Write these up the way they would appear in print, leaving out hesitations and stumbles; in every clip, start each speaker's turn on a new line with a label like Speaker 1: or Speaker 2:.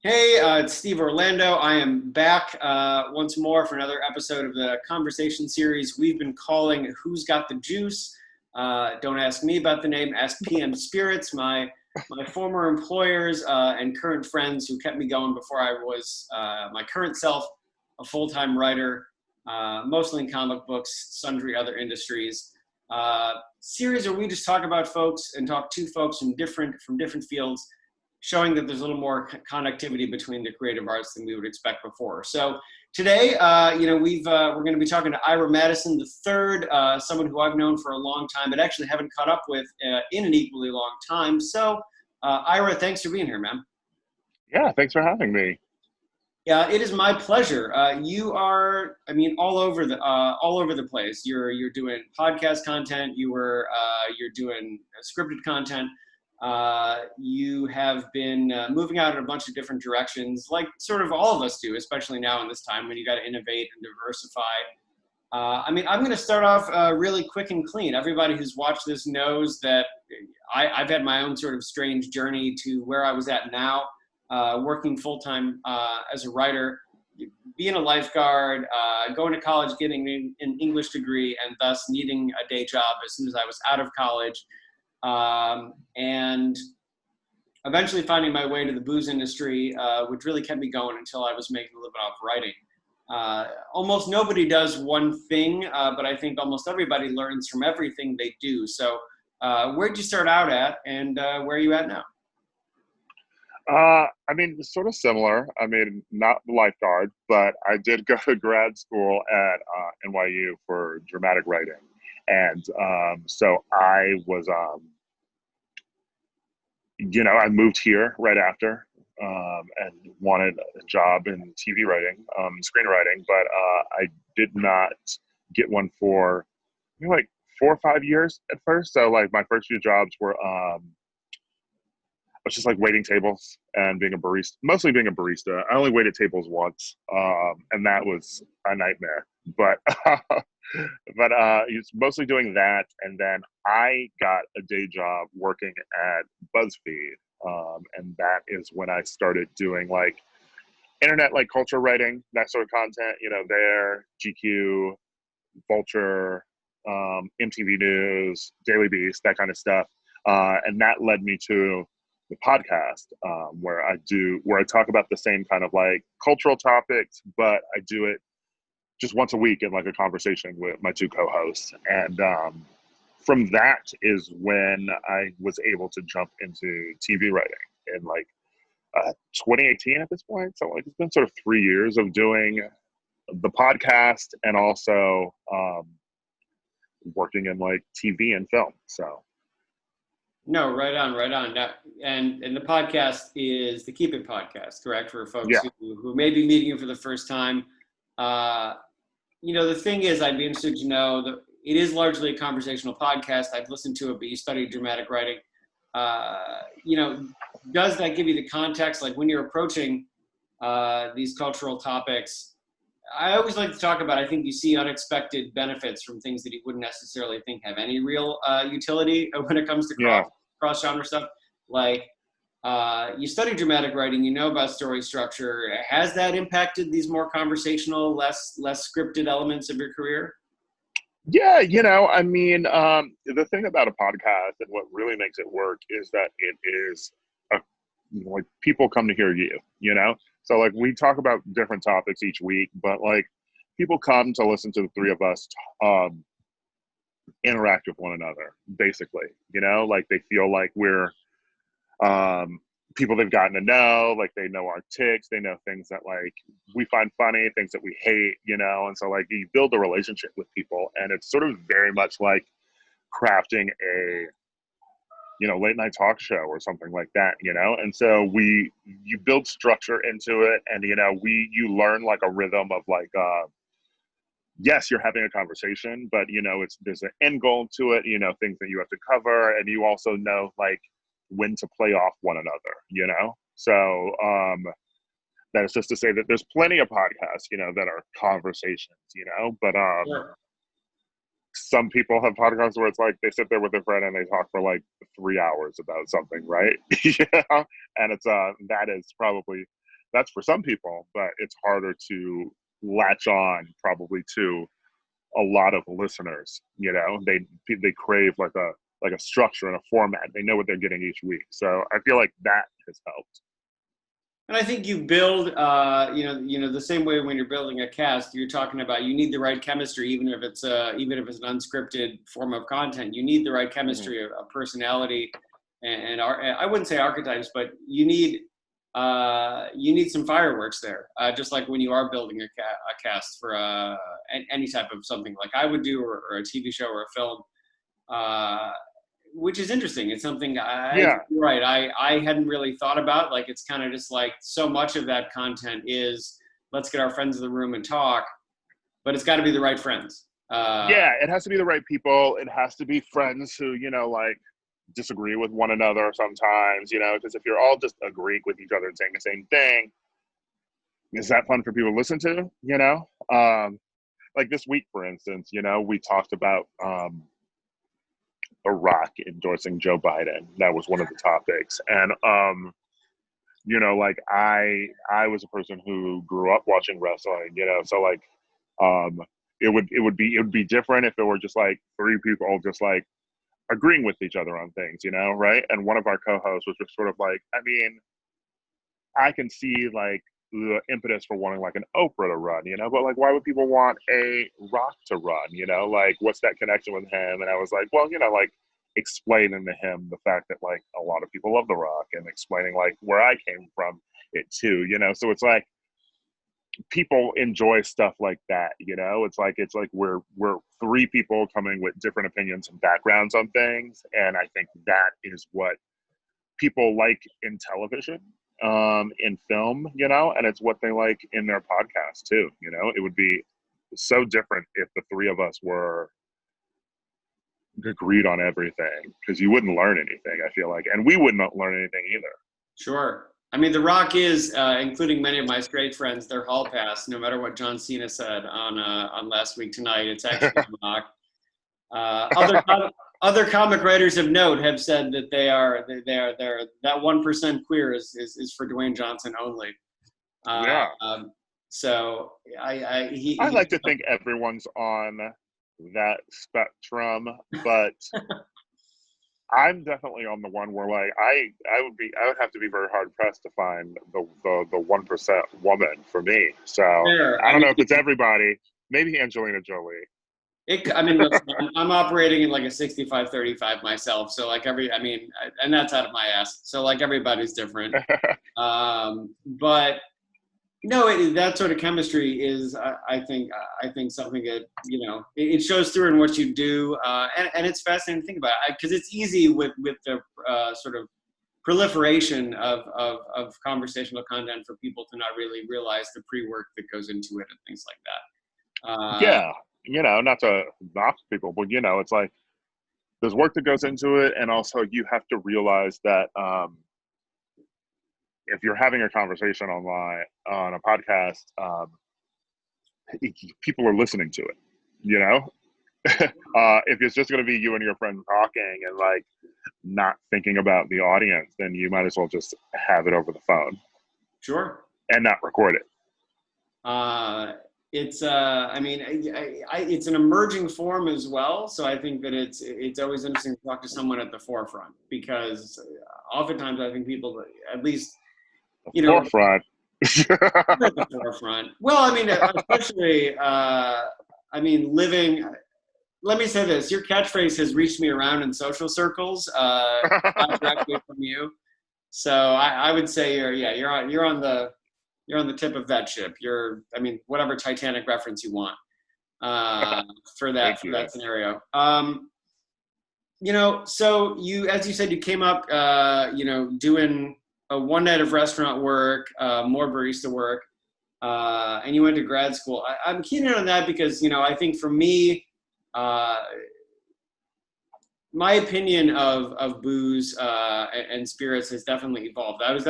Speaker 1: Hey, it's Steve Orlando. I am back once more for another episode of the conversation series we've been calling Who's Got the Juice? Don't ask me about the name, ask PM Spirits, my former employers and current friends who kept me going before I was my current self, a full-time writer, mostly in comic books, sundry other industries. Series where we just talk about folks and talk to folks from different fields, showing that there's a little more connectivity between the creative arts than we would expect before. So today, we're going to be talking to Ira Madison III, someone who I've known for a long time, but actually haven't caught up with in an equally long time. So, Ira, thanks for being here, man.
Speaker 2: Yeah, thanks for having me.
Speaker 1: Yeah, it is my pleasure. You are, all over the place. You're doing podcast content. You're doing scripted content. You have been moving out in a bunch of different directions, like sort of all of us do, especially now in this time when you got to innovate and diversify. I'm going to start off really quick and clean. Everybody who's watched this knows that I've had my own sort of strange journey to where I was at now, working full-time as a writer, being a lifeguard, going to college, getting an English degree, and thus needing a day job as soon as I was out of college. And eventually finding my way to the booze industry, which really kept me going until I was making a living off writing. Almost nobody does one thing, but I think almost everybody learns from everything they do. So where'd you start out at, and where are you at now?
Speaker 2: It's sort of similar. Not lifeguard, but I did go to grad school at NYU for dramatic writing. And so I was, I moved here right after and wanted a job in TV writing, screenwriting, but I did not get one for like 4 or 5 years at first. So like my first few jobs were, I was just like waiting tables and being a barista, mostly being a barista. I only waited tables once, and that was a nightmare. But he's mostly doing that, and then I got a day job working at BuzzFeed, and that is when I started doing like internet, like culture writing, that sort of content. There, GQ, Vulture, MTV News, Daily Beast, that kind of stuff, and that led me to the podcast, where I talk about the same kind of like cultural topics, but I do it just once a week in like a conversation with my two co-hosts. And from that is when I was able to jump into TV writing in like 2018 at this point. So like it's been sort of 3 years of doing the podcast and also working in like TV and film. So.
Speaker 1: No, right on. Now, and the podcast is the Keep It podcast, correct? For folks
Speaker 2: Yeah.
Speaker 1: who may be meeting you for the first time. The thing is, I'd be interested to know that it is largely a conversational podcast. I've listened to it, but you studied dramatic writing. Does that give you the context? Like when you're approaching these cultural topics, I always like to talk about, I think you see unexpected benefits from things that you wouldn't necessarily think have any real utility when it comes to cross-genre stuff. Like you study dramatic writing, you know about story structure. Has that impacted these more conversational, less scripted elements of your career?
Speaker 2: Yeah, the thing about a podcast and what really makes it work is that it is like people come to hear you. So like we talk about different topics each week, but like people come to listen to the three of us interact with one another, basically. Like they feel like we're people they've gotten to know, like they know our ticks, they know things that like we find funny, things that we hate, and so like you build a relationship with people, and it's sort of very much like crafting a late night talk show or something like that, and so you build structure into it, and you learn like a rhythm of like yes, you're having a conversation, but there's an end goal to it, things that you have to cover, and you also know like when to play off one another, so that is just to say that there's plenty of podcasts that are conversations, but
Speaker 1: Sure.
Speaker 2: some people have podcasts where it's like they sit there with a friend and they talk for like 3 hours about something, right? And it's that is probably that's for some people, but it's harder to latch on probably to a lot of listeners. You know, they crave like a structure and a format. They know what they're getting each week. So I feel like that has helped.
Speaker 1: And I think you build, the same way when you're building a cast, you're talking about you need the right chemistry, even if it's an unscripted form of content. You need the right chemistry, a personality, and I wouldn't say archetypes, but you need some fireworks there. Just like when you are building a cast for any type of something like I would do, or a TV show or a film. Which is interesting. It's something you're right. I hadn't really thought about. Like, it's kind of just like so much of that content is let's get our friends in the room and talk, but it's got to be the right friends.
Speaker 2: It has to be the right people. It has to be friends who, like disagree with one another sometimes, because if you're all just agreeing with each other and saying the same thing, is that fun for people to listen to? Like this week, for instance, we talked about, Iraq endorsing Joe Biden. That was one of the topics. And, like I was a person who grew up watching wrestling, so like, it would be different if it were just like three people just like agreeing with each other on things, right? And one of our co-hosts was just sort of like, I mean, I can see like the impetus for wanting like an Oprah to run, but like, why would people want a Rock to run, like, what's that connection with him? And I was like, well, like explaining to him the fact that like a lot of people love The Rock, and explaining like where I came from it too, so it's like people enjoy stuff like that, it's like we're three people coming with different opinions and backgrounds on things, and I think that is what people like in television, in film, and it's what they like in their podcast too. It would be so different if the three of us were agreed on everything, because you wouldn't learn anything, I feel like, and we wouldn't learn anything either.
Speaker 1: Sure. I mean, The Rock is, including many of my straight friends, their hall pass, no matter what John Cena said on Last Week Tonight. It's actually The Rock. Other comic writers of note have said that they're that 1% queer is for Dwayne Johnson only. So I
Speaker 2: like to think everyone's on that spectrum, but I'm definitely on the one where like I would have to be very hard pressed to find the 1% woman for me. So I don't know if it's everybody. Maybe Angelina Jolie.
Speaker 1: Look, I'm operating in like a 65-35 myself. So like and that's out of my ass. So like everybody's different. But no, that sort of chemistry is, I think something that, it shows through in what you do. And it's fascinating to think about, because it's easy with the sort of proliferation of conversational content for people to not really realize the pre-work that goes into it and things like that.
Speaker 2: Not to knock people, but it's like there's work that goes into it, and also you have to realize that if you're having a conversation online on a podcast, people are listening to it. If it's just going to be you and your friend talking and like not thinking about the audience, then you might as well just have it over the phone.
Speaker 1: Sure.
Speaker 2: And not record it.
Speaker 1: It's it's an emerging form as well. So I think that it's always interesting to talk to someone at the forefront, because oftentimes I think people, at least,
Speaker 2: forefront.
Speaker 1: at the forefront. Well, especially, living. Let me say this: your catchphrase has reached me around in social circles, not directly from you. So I would say you're on the tip of that ship. Whatever Titanic reference you want for that scenario. So you, as you said, you came up, doing one night of restaurant work, more barista work, and you went to grad school. I'm keen on that because, I think for me, my opinion of booze and spirits has definitely evolved. I was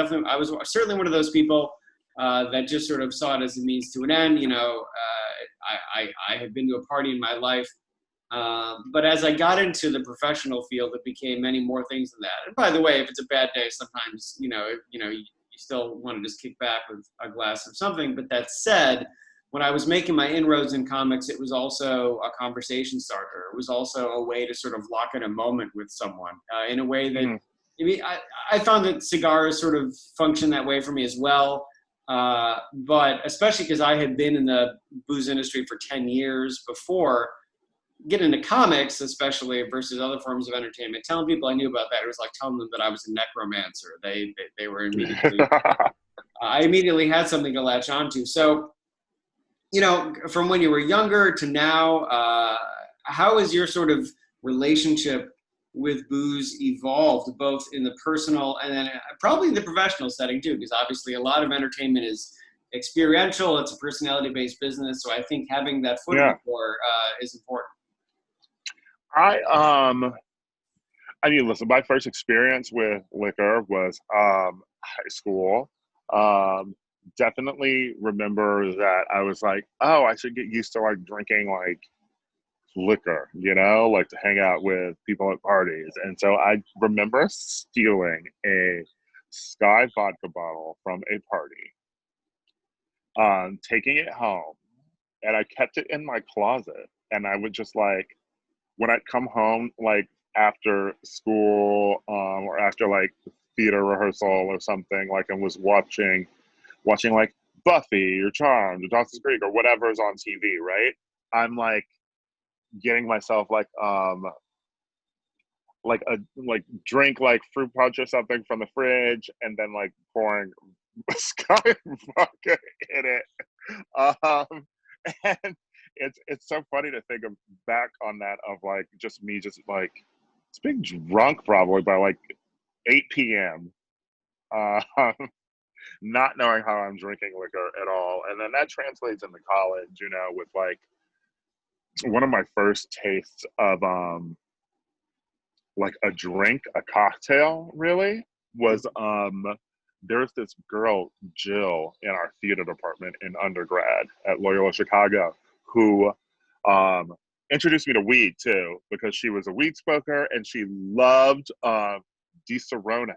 Speaker 1: certainly one of those people that just sort of saw it as a means to an end. I had been to a party in my life, but as I got into the professional field, it became many more things than that. And by the way, if it's a bad day, sometimes you you still want to just kick back with a glass of something. But that said, when I was making my inroads in comics, it was also a conversation starter. It was also a way to sort of lock in a moment with someone in a way that, I mean, I found that cigars sort of function that way for me as well. But especially because I had been in the booze industry for 10 years before, get into comics, especially versus other forms of entertainment, telling people I knew about that, it was like telling them that I was a necromancer. They were immediately, I immediately had something to latch onto. So, you know, from when you were younger to now, how has your sort of relationship with booze evolved, both in the personal and then probably the professional setting too? Because obviously a lot of entertainment is experiential. It's a personality-based business. So I think having that foot in the door is important.
Speaker 2: I mean, listen, my first experience with liquor was high school. Definitely remember that I was like, oh, I should get used to like drinking like liquor, you know, like to hang out with people at parties. And so I remember stealing a Sky vodka bottle from a party, taking it home, and I kept it in my closet. And I would just like, when I'd come home, like after school or after like theater rehearsal or something, like I was watching like Buffy or Charmed or Dawson's Creek or whatever is on TV, right? I'm like getting myself like drink like fruit punch or something from the fridge and then like pouring Sky vodka in it. And it's so funny to think of back on that of like just me just like it's being drunk probably by like 8 p.m. Not knowing how I'm drinking liquor at all. And then that translates into college, you know, with like one of my first tastes of like a drink, a cocktail really was there's this girl, Jill, in our theater department in undergrad at Loyola Chicago who introduced me to weed too, because she was a weed smoker and she loved Di Serono,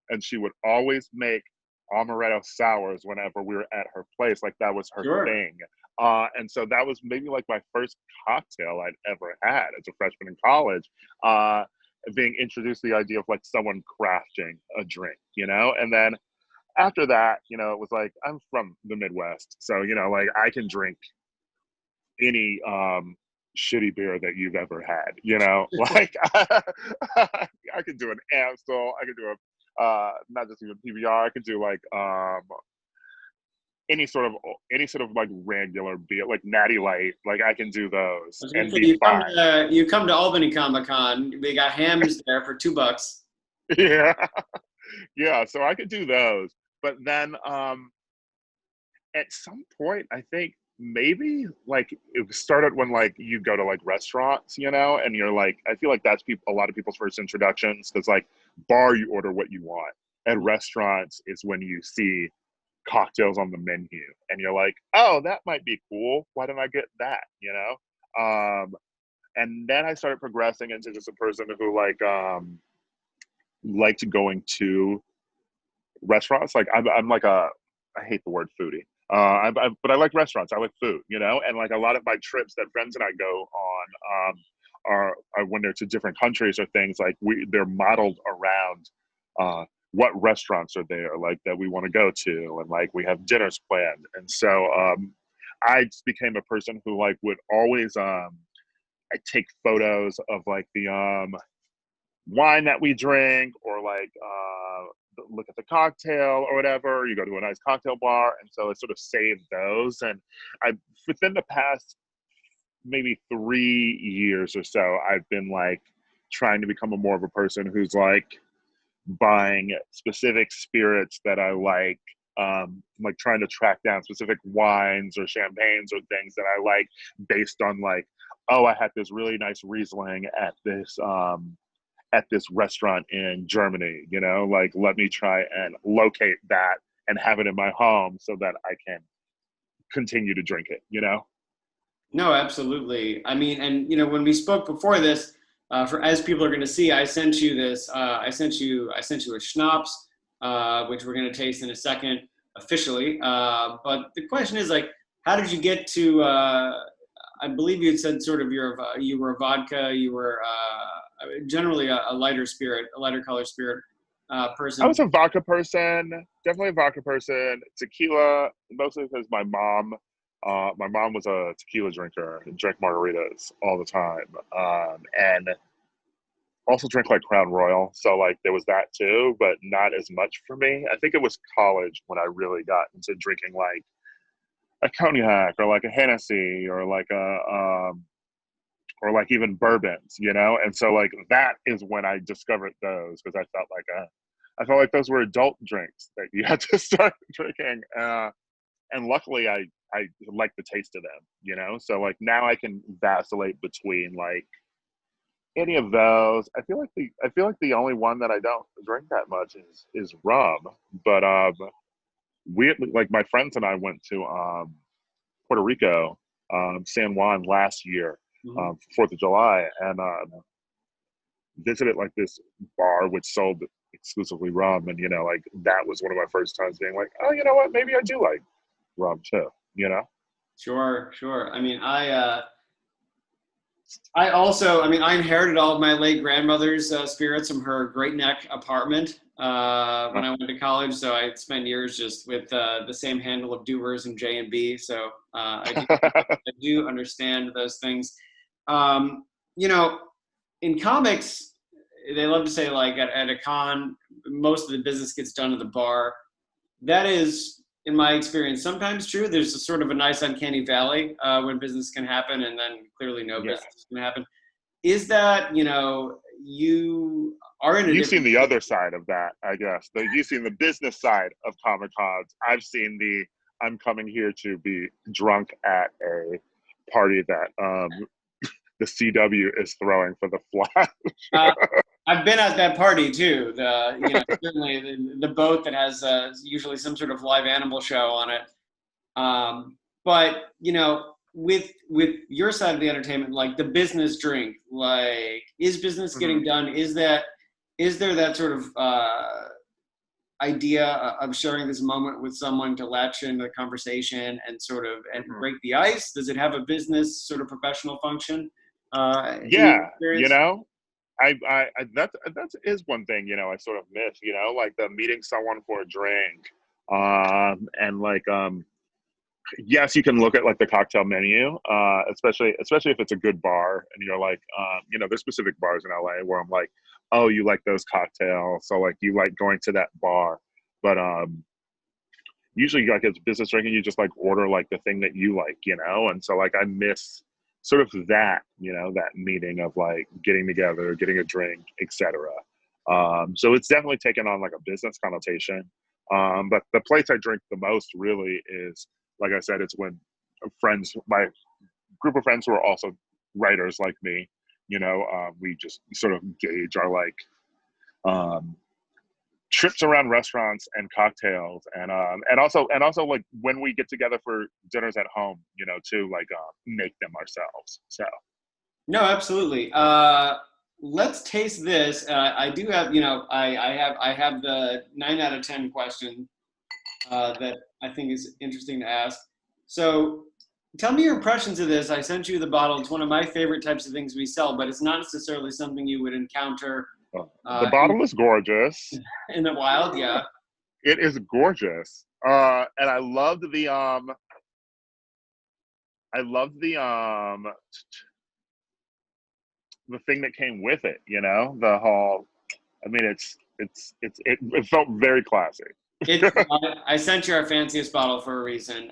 Speaker 2: and she would always make amaretto sours whenever we were at her place. Like that was her thing. And so that was maybe like my first cocktail I'd ever had as a freshman in college. Being introduced to the idea of like someone crafting a drink, you know? And then after that, you know, it was like, I'm from the Midwest. So, you know, like I can drink any shitty beer that you've ever had, you know? Like I could do an Amstel, I could do a not just even PBR, I could do like any sort of like regular beer, like Natty Light, like I can do those and be fine.
Speaker 1: You come to Albany Comic Con, we got hams there for $2.
Speaker 2: Yeah, yeah. So I could do those, but then at some point, I think maybe like it started when like you go to like restaurants, you know, and you're like, I feel like that's a lot of people's first introductions, because like bar you order what you want. At restaurants is when you see cocktails on the menu and you're like, oh, that might be cool, why didn't I get that, you know? And then I started progressing into just a person who like liked going to restaurants. Like I'm like I hate the word foodie, but I like restaurants, I like food, you know? And like a lot of my trips that friends and I go on are when they're to different countries or things, like they're modeled around what restaurants are there, like that we want to go to, and like we have dinners planned. And so I just became a person who like would always I take photos of like the wine that we drink, or like look at the cocktail or whatever. You go to a nice cocktail bar, and so I sort of saved those. And I, within the past maybe 3 years or so, I've been like trying to become more of a person who's like buying specific spirits that I like trying to track down specific wines or champagnes or things that I like based on like, oh, I had this really nice Riesling at this restaurant in Germany, you know, like let me try and locate that and have it in my home so that I can continue to drink it, you know?
Speaker 1: No, absolutely. I mean, and you know, when we spoke before this, for as people are going to see, I sent you this. I sent you a schnapps which we're going to taste in a second officially. But the question is, like, how did you get to, I believe you had said sort of you were a vodka, you were generally a lighter spirit, a lighter color spirit person.
Speaker 2: I was a vodka person, definitely a vodka person. Tequila, mostly because my mom was a tequila drinker and drank margaritas all the time, and also drank like Crown Royal. So like there was that too, but not as much for me. I think it was college when I really got into drinking like a cognac or like a Hennessy or like even bourbons, you know? And so like that is when I discovered those, because I felt like those were adult drinks that you had to start drinking. And luckily I like the taste of them, you know? So like now I can vacillate between like any of those. I feel like the only one that I don't drink that much is rum. But weirdly, like my friends and I went to Puerto Rico, San Juan last year,
Speaker 1: Mhm.
Speaker 2: 4th of July, and visited like this bar which sold exclusively rum, and you know, like that was one of my first times being like, oh, you know what, maybe I do like rum too, you know.
Speaker 1: Sure, sure. I mean, I also, I mean, I inherited all of my late grandmother's spirits from her Great Neck apartment when I went to college. So I spent years just with the same handle of Doers and J and B. So I do understand those things. You know, in comics, they love to say like at a con, most of the business gets done at the bar. That is, in my experience, sometimes true. There's a sort of a nice uncanny valley when business can happen, and then clearly no
Speaker 2: Yeah,
Speaker 1: business can happen. Is that, you know, you are in a
Speaker 2: you've seen
Speaker 1: different
Speaker 2: the other side of that, I guess. You've seen the business side of Comic Cons. I've seen the I'm coming here to be drunk at a party that the CW is throwing for the Flash.
Speaker 1: uh, I've been at that party too. You know, certainly the boat that has usually some sort of live animal show on it. But you know, with your side of the entertainment, like the business drink, like is business
Speaker 2: Mhm.
Speaker 1: getting done? Is there that sort of idea of sharing this moment with someone to latch into the conversation and sort of and
Speaker 2: Mhm.
Speaker 1: break the ice? Does it have a business sort of professional function in your
Speaker 2: Yeah, you
Speaker 1: experience?
Speaker 2: know, that is one thing, you know, I sort of miss, you know, like the meeting someone for a drink, and like yes, you can look at like the cocktail menu, especially if it's a good bar, and you're like, you know, there's specific bars in LA where I'm like, oh, you like those cocktails, so like you like going to that bar, but usually like it's business drinking, you just like order like the thing that you like, you know, and so like I miss sort of that, you know, that meeting of like getting together, getting a drink, etc. So it's definitely taken on like a business connotation. But the place I drink the most really is, like I said, it's when friends, my group of friends who are also writers like me, you know, we just sort of gauge our like um, trips around restaurants and cocktails, and also like when we get together for dinners at home, you know, to like make them ourselves. So
Speaker 1: No, absolutely. Let's taste this. I do have, you know, I have the 9 out of 10 question that I think is interesting to ask. So, tell me your impressions of this. I sent you the bottle. It's one of my favorite types of things we sell, but it's not necessarily something you would encounter
Speaker 2: the bottle is gorgeous.
Speaker 1: in the wild. Yeah.
Speaker 2: It is gorgeous, and I loved the thing that came with it. You know, the whole. I mean, it felt very classy.
Speaker 1: It's. I sent you our fanciest bottle for a reason.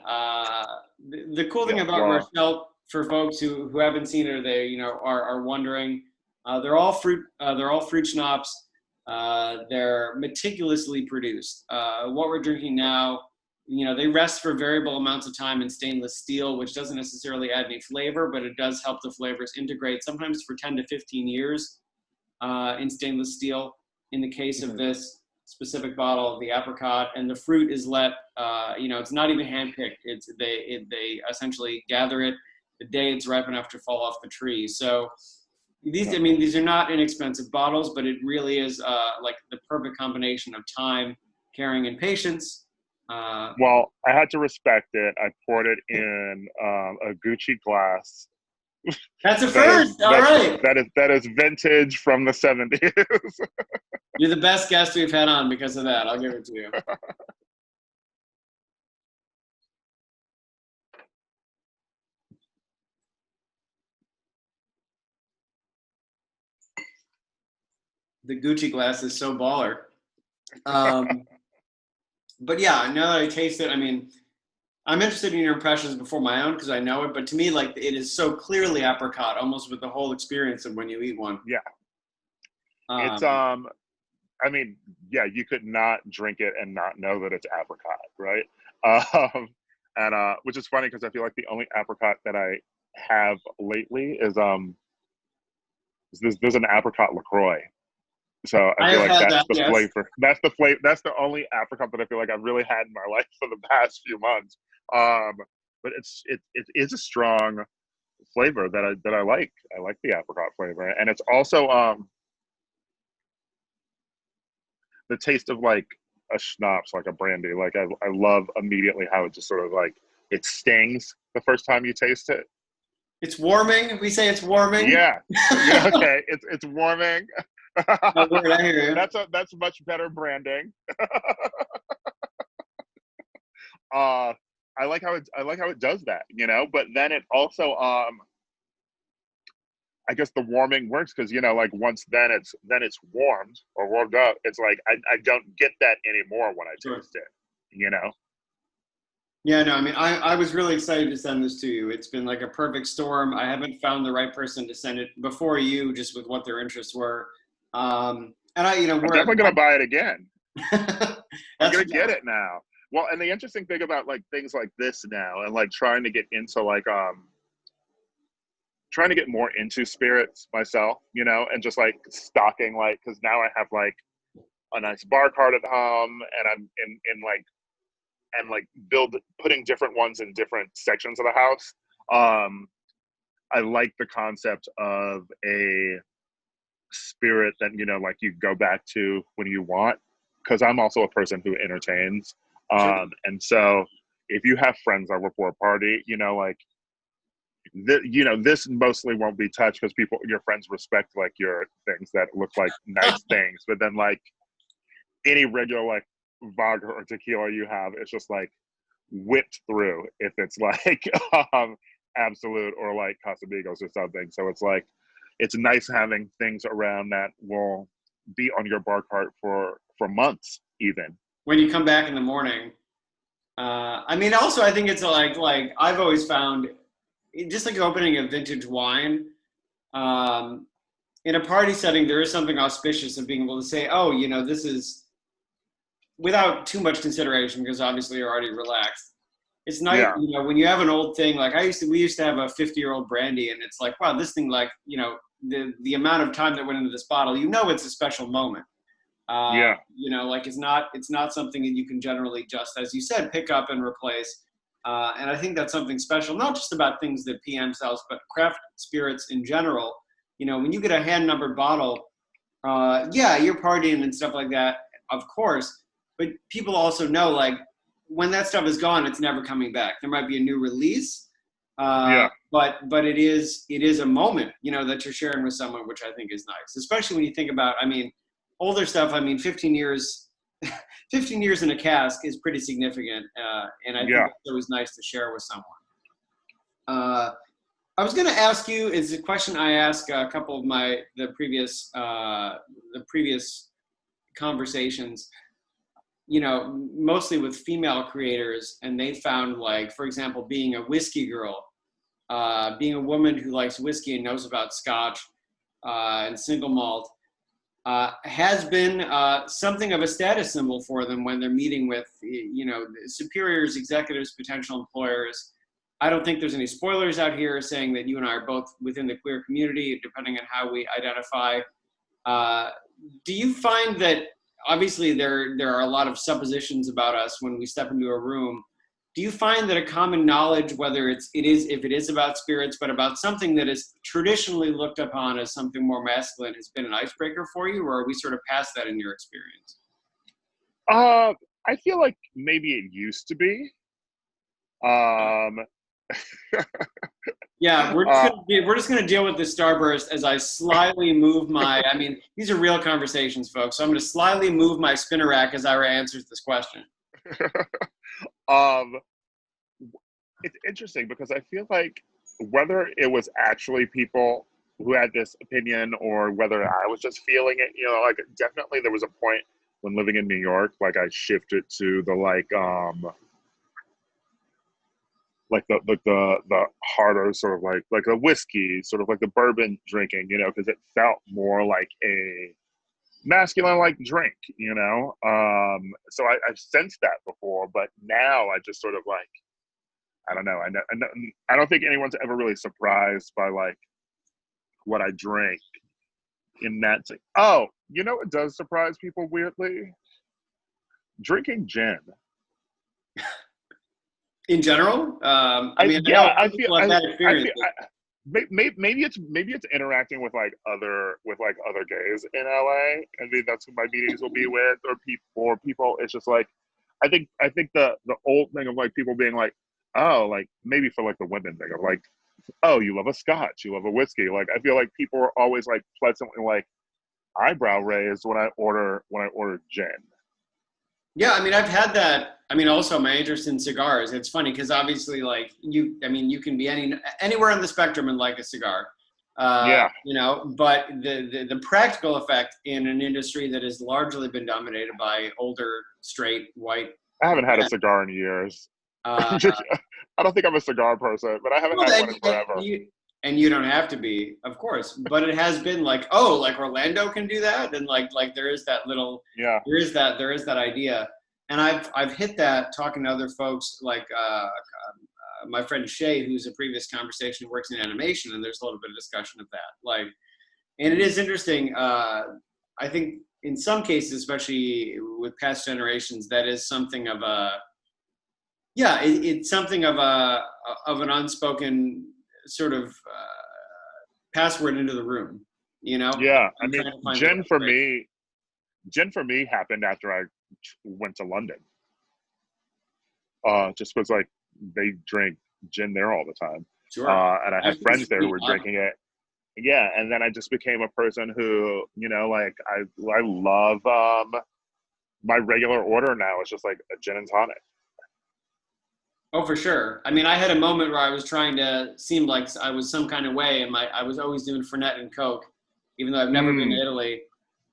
Speaker 1: The cool thing
Speaker 2: Yeah,
Speaker 1: about
Speaker 2: well,
Speaker 1: Rochelle, for folks who haven't seen it or they are wondering, they're all fruit. They're all fruit schnapps. They're meticulously produced. What we're drinking now, you know, they rest for variable amounts of time in stainless steel, which doesn't necessarily add any flavor, but it does help the flavors integrate. Sometimes for 10 to 15 years in stainless steel. In the case of
Speaker 2: mhm,
Speaker 1: this specific bottle, the apricot, and the fruit is let, you know, it's not even handpicked. They essentially gather it the day it's ripe enough to fall off the tree. So I mean, these are not inexpensive bottles, but it really is like the perfect combination of time caring, and patience.
Speaker 2: Well, I had to respect it. I poured it in a Gucci glass.
Speaker 1: That's a first. All right.
Speaker 2: That is vintage from the 70s.
Speaker 1: You're the best guest we've had on because of that. I'll give it to you. The Gucci glass is so baller. But yeah, now that I taste it, I mean, I'm interested in your impressions before my own because I know it. But to me, like it is so clearly apricot, almost with the whole experience of when you eat one.
Speaker 2: Yeah, it's I mean, yeah, you could not drink it and not know that it's apricot, right? And which is funny because I feel like the only apricot that I have lately is there's an apricot LaCroix. So I feel like that's the flavor. That's the flavor. That's the only apricot that I feel like I've really had in my life for the past few months. But it is a strong flavor that I like. I like the apricot flavor, and it's also the taste of like a schnapps, like a brandy. Like I love immediately how it just sort of like it stings the first time you taste it.
Speaker 1: It's warming. We say it's warming.
Speaker 2: Yeah. Yeah, okay. It's warming.
Speaker 1: Oh, word, I hear you.
Speaker 2: That's much better branding. I like how it does that, you know. But then it also I guess the warming works because you know, like once then it's warmed or warmed up. It's like I don't get that anymore when I taste it, you know.
Speaker 1: Yeah, no, I mean, I was really excited to send this to you. It's been like a perfect storm. I haven't found the right person to send it before you, just with what their interests were. And
Speaker 2: I'm definitely gonna buy it again. I'm gonna get it now. Well, and the interesting thing about like things like this now, and like trying to get into like trying to get more into spirits myself, you know, and just like stocking, like because now I have like a nice bar cart at home, and I'm in like and like putting different ones in different sections of the house. I like the concept of a spirit that, you know, like you go back to when you want, because I'm also a person who entertains. And so if you have friends over for a party, you know, like you know, this mostly won't be touched because your friends respect like your things that look like nice things, but then like any regular like vodka or tequila you have, it's just like whipped through if it's like Absolute or like Casamigos or something. So it's like it's nice having things around that will be on your bar cart for months even.
Speaker 1: When you come back in the morning. I mean, also I think it's like I've always found, just like opening a vintage wine, in a party setting, there is something auspicious of being able to say, oh, you know, this is, without too much consideration, because obviously you're already relaxed. It's nice, yeah. You know, when you have an old thing, like we used to have a 50-year-old brandy, and it's like, wow, this thing, like, you know, the amount of time that went into this bottle, you know, it's a special moment.
Speaker 2: Yeah.
Speaker 1: You know, like it's not something that you can generally just, as you said, pick up and replace. And I think that's something special, not just about things that PM sells, but craft spirits in general. You know, when you get a hand-numbered bottle, yeah, you're partying and stuff like that, of course. But people also know, like, when that stuff is gone, it's never coming back. There might be a new release,
Speaker 2: yeah.
Speaker 1: But it is a moment, you know, that you're sharing with someone, which I think is nice. Especially when you think about, I mean, older stuff. I mean, 15 years in a cask is pretty significant, and I think it's always nice to share with someone. I was going to ask you, is a question I asked a couple of the previous conversations, you know, mostly with female creators, and they found, like, for example, being a whiskey girl, being a woman who likes whiskey and knows about Scotch and single malt, has been something of a status symbol for them when they're meeting with, you know, superiors, executives, potential employers. I don't think there's any spoilers out here saying that you and I are both within the queer community, depending on how we identify. Do you find that, obviously there are a lot of suppositions about us when we step into a room. Do you find that a common knowledge, whether if it is about spirits, but about something that is traditionally looked upon as something more masculine, has been an icebreaker for you, or are we sort of past that in your experience?
Speaker 2: I feel like maybe it used to be. Um,
Speaker 1: Yeah,
Speaker 2: uh,
Speaker 1: we're just gonna deal with the starburst as I slyly move my. I mean, these are real conversations, folks. So I'm gonna slyly move my spinner rack as Ira answers this question.
Speaker 2: um, it's interesting because I feel like whether it was actually people who had this opinion or whether I was just feeling it, like definitely there was a point when living in New York, like I shifted to the the harder sort of like the whiskey, sort of like the bourbon drinking, because it felt more like a masculine like drink, So I've sensed that before, but now I just sort of like, I don't know. I don't think anyone's ever really surprised by like what I drink in that. Oh, it does surprise people weirdly? Drinking gin.
Speaker 1: In general, I mean, I know people have bad experiences.
Speaker 2: Maybe it's interacting with like other gays in LA. I mean, that's who my meetings will be with, or people. It's just like, I think the old thing of like people being like, oh, like maybe for like the women thing of like, oh, you love a scotch, you love a whiskey. Like I feel like people are always like pleasantly like eyebrow raised when I order gin.
Speaker 1: Yeah, I mean, I've had that. I mean, also my interest in cigars. It's funny because obviously, like I mean, you can be anywhere on the spectrum and like a cigar.
Speaker 2: Yeah.
Speaker 1: But the practical effect in an industry that has largely been dominated by older, straight, white.
Speaker 2: I haven't had a cigar in years.
Speaker 1: Uh,
Speaker 2: I don't think I'm a cigar person, but I haven't had one in forever.
Speaker 1: And you don't have to be, of course, but it has been like, oh, like Orlando can do that, and like there is that little,
Speaker 2: yeah,
Speaker 1: there is that idea, and I've hit that talking to other folks like my friend Shay, who's a previous conversation, works in animation, and there's a little bit of discussion of that, like, and it is interesting. I think in some cases, especially with past generations, that is something of a, yeah, it's something of an unspoken sort of password into the room,
Speaker 2: Yeah, I mean, gin for
Speaker 1: me
Speaker 2: happened after I went to London. Just because like they drink gin there all the time.
Speaker 1: Sure.
Speaker 2: And I had friends there who were drinking it. Yeah, and then I just became a person who, like I love my regular order now is just like a gin and tonic.
Speaker 1: Oh, for sure. I mean, I had a moment where I was trying to seem like I was some kind of way, and I was always doing Fernet and Coke, even though I've never been to Italy.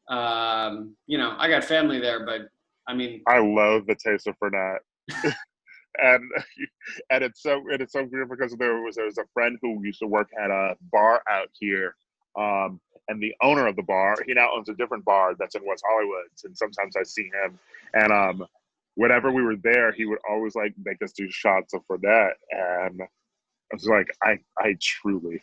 Speaker 1: I got family there, but I mean,
Speaker 2: I love the taste of Fernet, and it's so weird because there was a friend who used to work at a bar out here, and the owner of the bar, he now owns a different bar that's in West Hollywood, and sometimes I see him, and whenever we were there, he would always like make us do shots of Fernet, and I was like, I truly.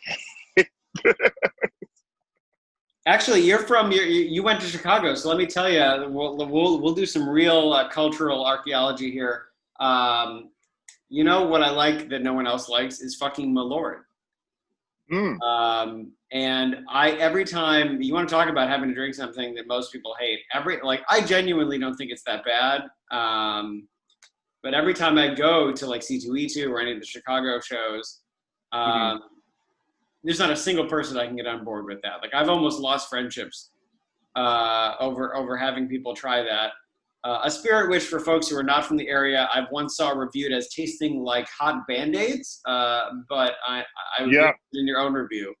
Speaker 1: Actually, you went to Chicago, so let me tell you, we'll do some real cultural archaeology here. What I like that no one else likes is fucking Malort. And every time you want to talk about having to drink something that most people hate, I genuinely don't think it's that bad. But every time I go to like C2E2 or any of the Chicago shows, there's not a single person I can get on board with that. Like I've almost lost friendships over having people try that. A spirit which, for folks who are not from the area, I've once saw reviewed as tasting like hot Band-Aids, but I would get it in your own review.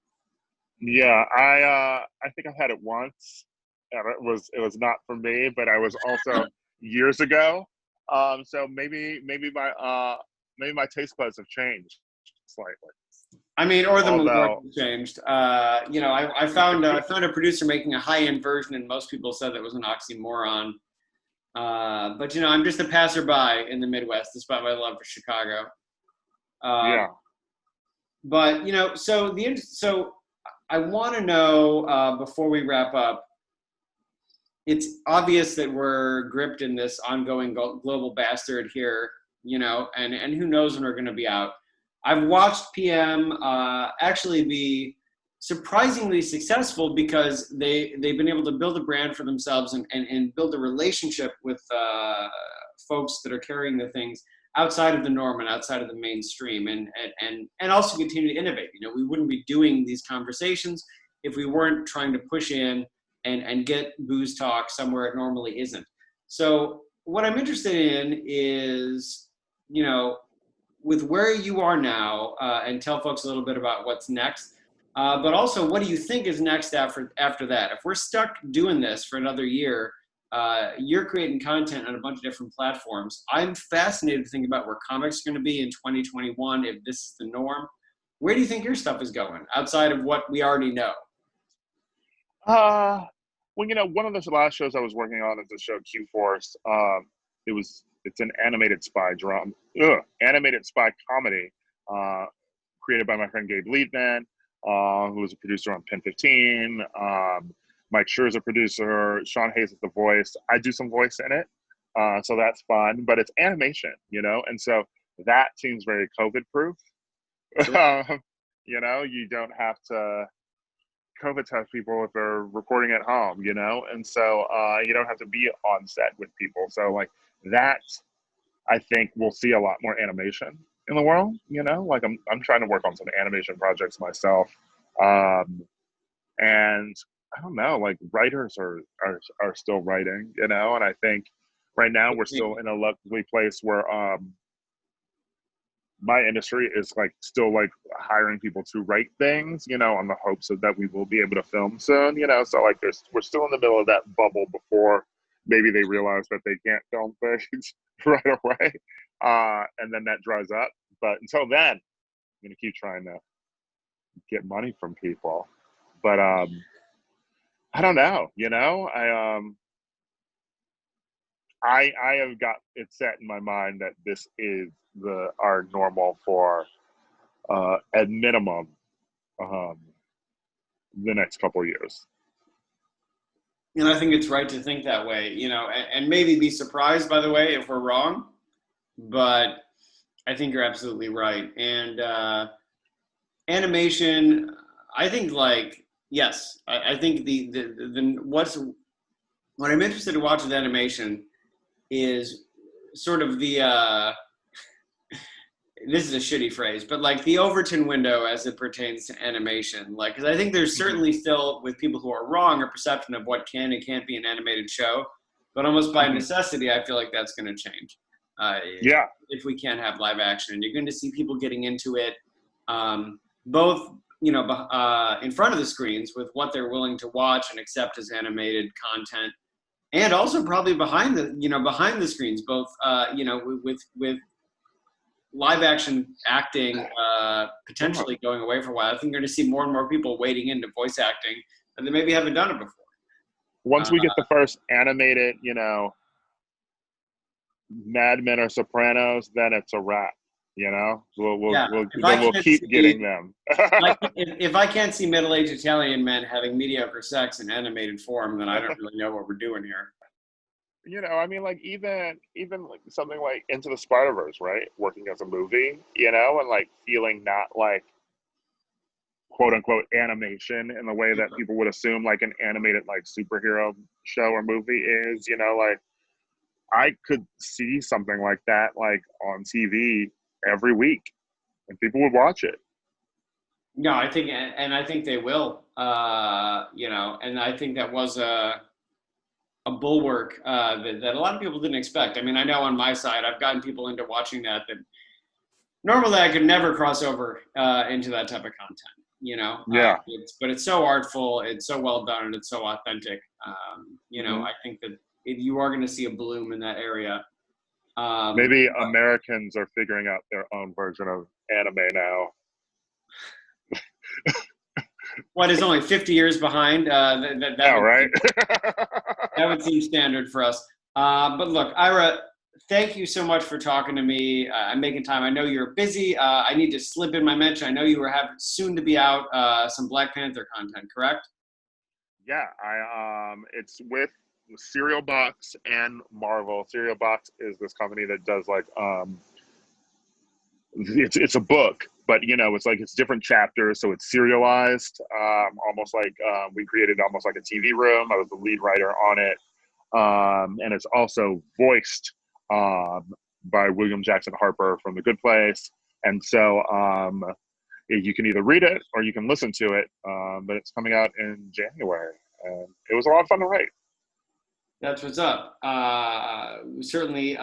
Speaker 2: Yeah, I think I had it once, and it was not for me, but I was also years ago. So maybe my taste buds have changed slightly.
Speaker 1: I mean, or the Malort changed. I found a producer making a high-end version, and most people said that was an oxymoron. But I'm just a passerby in the Midwest, despite my love for Chicago. But so I want to know before we wrap up. It's obvious that we're gripped in this ongoing global bastard here, and who knows when we're going to be out. I've watched PM actually be surprisingly successful because they've been able to build a brand for themselves and build a relationship with folks that are carrying the things outside of the norm and outside of the mainstream, and also continue to innovate. You know, we wouldn't be doing these conversations if we weren't trying to push in and get booze talk somewhere it normally isn't. So what I'm interested in is, you know, with where you are now, and tell folks a little bit about what's next. But also, what do you think is next after that? If we're stuck doing this for another year, you're creating content on a bunch of different platforms. I'm fascinated to think about where comics are going to be in 2021 if this is the norm. Where do you think your stuff is going outside of what we already know?
Speaker 2: Well, you know, one of the last shows I was working on is the show Q Force. It's an animated spy drama, animated spy comedy, created by my friend Gabe Liedman, who was a producer on Pen 15. Mike Schur's a producer. Sean Hayes is the voice. I do some voice in it, so that's fun. But it's animation, you know, and so that seems very COVID-proof.
Speaker 1: Sure.
Speaker 2: You know, you don't have to COVID test people if they're recording at home, you know, and so you don't have to be on set with people. So like that, I think we'll see a lot more animation in the world. You know, like I'm trying to work on some animation projects myself, and I don't know, like writers are still writing, you know, and I think right now we're still in a lovely place where my industry is like still like hiring people to write things, you know, on the hopes of that we will be able to film soon, you know. So like we're still in the middle of that bubble before maybe they realize that they can't film things right away, and then that dries up. But until then, I'm gonna keep trying to get money from people. But I don't know, you know. I have got it set in my mind that this is our normal for at minimum the next couple of years.
Speaker 1: And I think it's right to think that way, you know, and maybe be surprised, by the way, if we're wrong. But I think you're absolutely right. And animation, I think, like, yes, I think what I'm interested to watch with animation is sort of the this is a shitty phrase, but like the Overton window as it pertains to animation. Like, because I think there's certainly still, with people who are wrong, a perception of what can and can't be an animated show. But almost by necessity, I feel like that's going to change.
Speaker 2: Yeah.
Speaker 1: If we can't have live action, you're going to see people getting into it, both, you know, in front of the screens with what they're willing to watch and accept as animated content, and also probably behind the screens, both, you know, with live action acting potentially going away for a while. I think you're going to see more and more people wading into voice acting, and they maybe haven't done it before.
Speaker 2: Once we get the first animated, you know, Mad Men or Sopranos, then it's a wrap. You know, we'll keep getting them.
Speaker 1: If I can't see middle-aged Italian men having mediocre sex in animated form, then I don't really know what we're doing here.
Speaker 2: You know, I mean, like even like something like Into the Spider-Verse, right? Working as a movie, you know, and like feeling not like quote unquote animation in the way that people would assume like an animated like superhero show or movie is, you know, like I could see something like that like on TV every week and people would watch it.
Speaker 1: No, I think they will, you know, and I think that was a bulwark that a lot of people didn't expect. I mean, I know on my side, I've gotten people into watching that normally I could never cross over into that type of content, you know?
Speaker 2: Yeah.
Speaker 1: But it's so artful, it's so well done, and it's so authentic. You know, I think that you are going to see a bloom in that area.
Speaker 2: Maybe Americans are figuring out their own version of anime now.
Speaker 1: What is only 50 years behind?
Speaker 2: Right?
Speaker 1: That would seem standard for us. But look, Ira, thank you so much for talking to me. I'm making time. I know you're busy. I need to slip in my mention. I know you were soon to be out some Black Panther content, correct?
Speaker 2: Yeah, it's with Serial Box and Marvel. Serial Box is this company that does like it's a book, but you know, it's different chapters, so it's serialized, almost like we created almost like a TV room. I was the lead writer on it, and it's also voiced by William Jackson Harper from The Good Place. And so you can either read it or you can listen to it, but it's coming out in January. And it was a lot of fun to write.
Speaker 1: That's what's up. Certainly,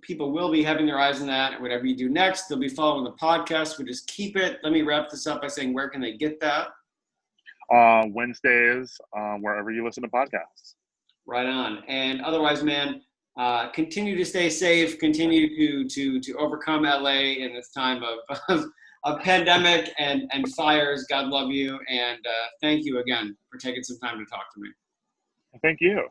Speaker 1: people will be having their eyes on that. And whatever you do next, they'll be following the podcast. We just keep it. Let me wrap this up by saying, where can they get that?
Speaker 2: Wednesdays, wherever you listen to podcasts.
Speaker 1: Right on. And otherwise, man, continue to stay safe. Continue to overcome LA in this time of pandemic and fires. God love you. And thank you again for taking some time to talk to me.
Speaker 2: Thank you.